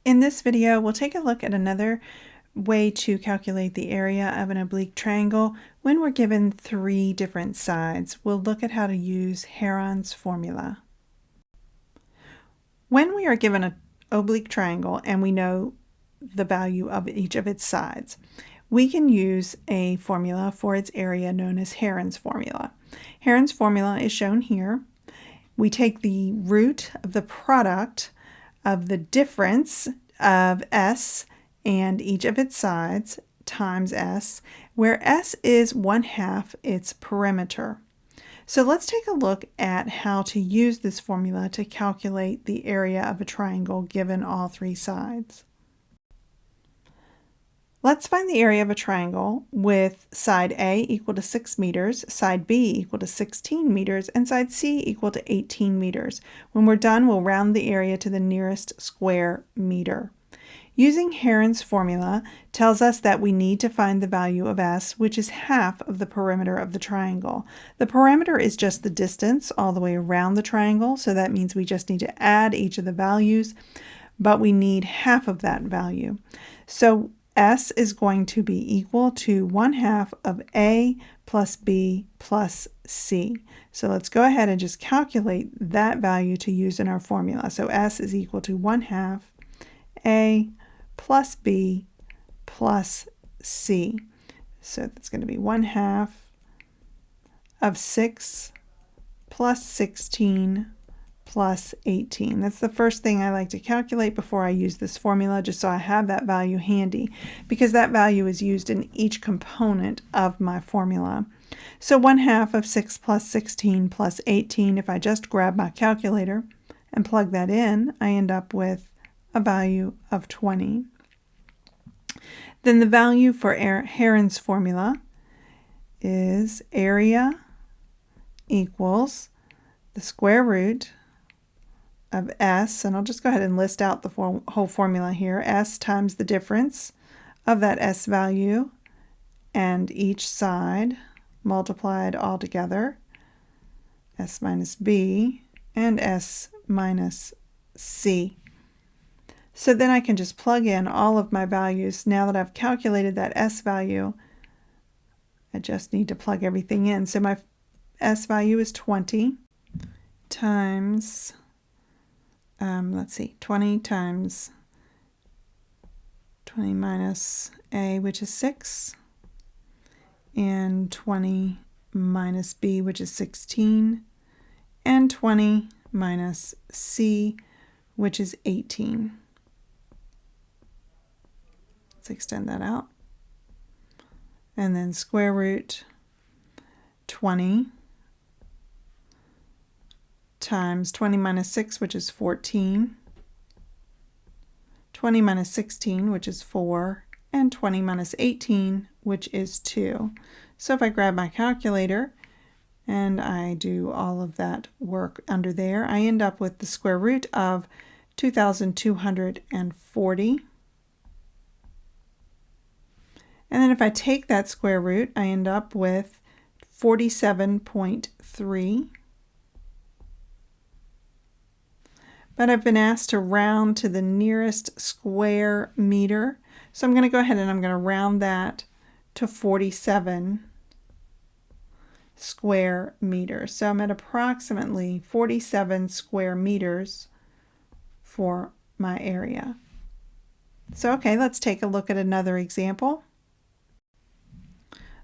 In this video, we'll take a look at another way to calculate the area of an oblique triangle when we're given three different sides. We'll look at how to use Herons' formula. When we are given an oblique triangle and we know the value of each of its sides, we can use a formula for its area known as Herons' formula. Herons' formula is shown here. We take the root of the product of the difference of S and each of its sides times S, where S is 1/2 its perimeter. So let's take a look at how to use this formula to calculate the area of a triangle given all three sides. Let's find the area of a triangle with side A equal to 6 meters, side B equal to 16 meters, and side C equal to 18 meters. When we're done, we'll round the area to the nearest square meter. Using Herons' formula tells us that we need to find the value of S, which is half of the perimeter of the triangle. The perimeter is just the distance all the way around the triangle, so that means we just need to add each of the values, but we need half of that value. So S is going to be equal to 1/2 of A plus B plus C. So let's go ahead and just calculate that value to use in our formula. So S is equal to 1/2 A plus B plus C. So that's going to be 1/2 of 6 plus 16 plus 18. That's the first thing I like to calculate before I use this formula, just so I have that value handy, because that value is used in each component of my formula. So 1/2 of 6 plus 16 plus 18, if I just grab my calculator and plug that in, I end up with a value of 20. Then the value for Herons' formula is area equals the square root of S, and I'll just go ahead and list out the whole formula here. S times the difference of that S value and each side multiplied all together, S minus B and S minus C. So then I can just plug in all of my values. Now that I've calculated that S value, I just need to plug everything in. So my S value is 20 times 20 times 20 minus A, which is 6, and 20 minus B, which is 16, and 20 minus C, which is 18. Let's extend that out. And then square root 20 times 20 minus 6, which is 14, 20 minus 16, which is 4, and 20 minus 18, which is 2. So if I grab my calculator and I do all of that work under there, I end up with the square root of 2,240. And then if I take that square root, I end up with 47.3. But I've been asked to round to the nearest square meter. So I'm going to go ahead and I'm going to round that to 47 square meters. So I'm at approximately 47 square meters for my area. So okay, let's take a look at another example.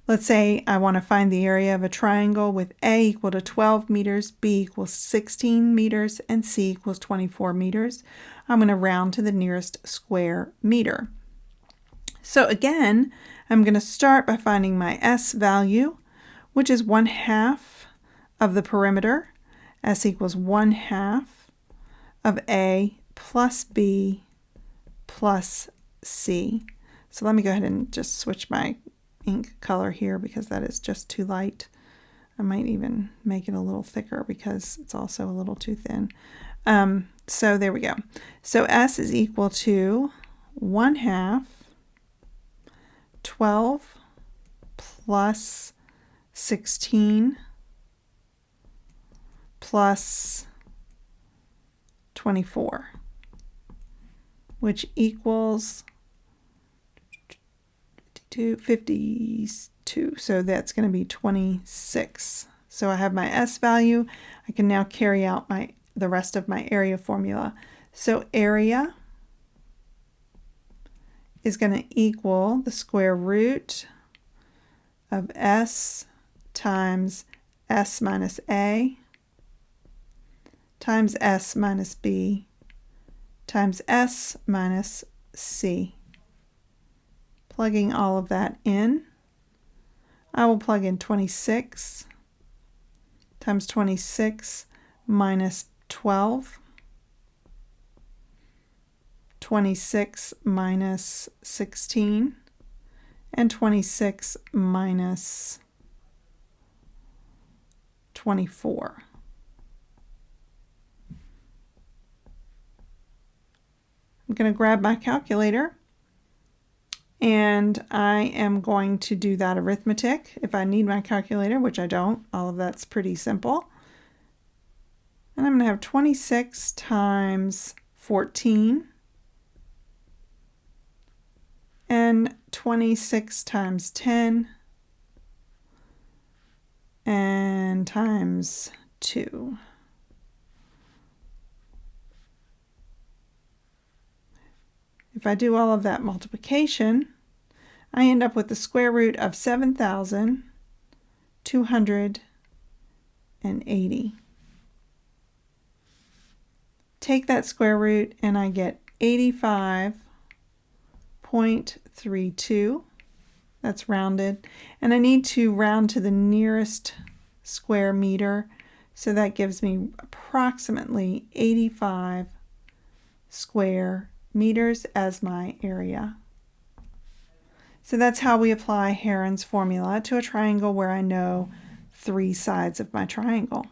Let's say I want to find the area of a triangle with A equal to 12 meters, B equals 16 meters, and C equals 24 meters. I'm going to round to the nearest square meter. So again, I'm going to start by finding my S value, which is 1/2 of the perimeter. S equals 1/2 of A plus B plus C. So let me go ahead and just switch my ink color here because that is just too light. I might even make it a little thicker because it's also a little too thin. So there we go. So S is equal to 1/2 12 plus 16 plus 24. which equals 52. So that's going to be 26. So I have my S value. I can now carry out the rest of my area formula. So area is going to equal the square root of S times S minus A times S minus B times S minus C. Plugging all of that in, I will plug in 26 times 26 minus 12, 26 minus 16, and 26 minus 24. I'm going to grab my calculator and I am going to do that arithmetic. If I need my calculator, which I don't, all of that's pretty simple. And I'm going to have 26 times 14 and 26 times 10 and times 2. If I do all of that multiplication, I end up with the square root of 7,280. Take that square root and I get 85.32. That's rounded. And I need to round to the nearest square meter. So that gives me approximately 85 square meters as my area. So that's how we apply Herons' formula to a triangle where I know 3 sides of my triangle.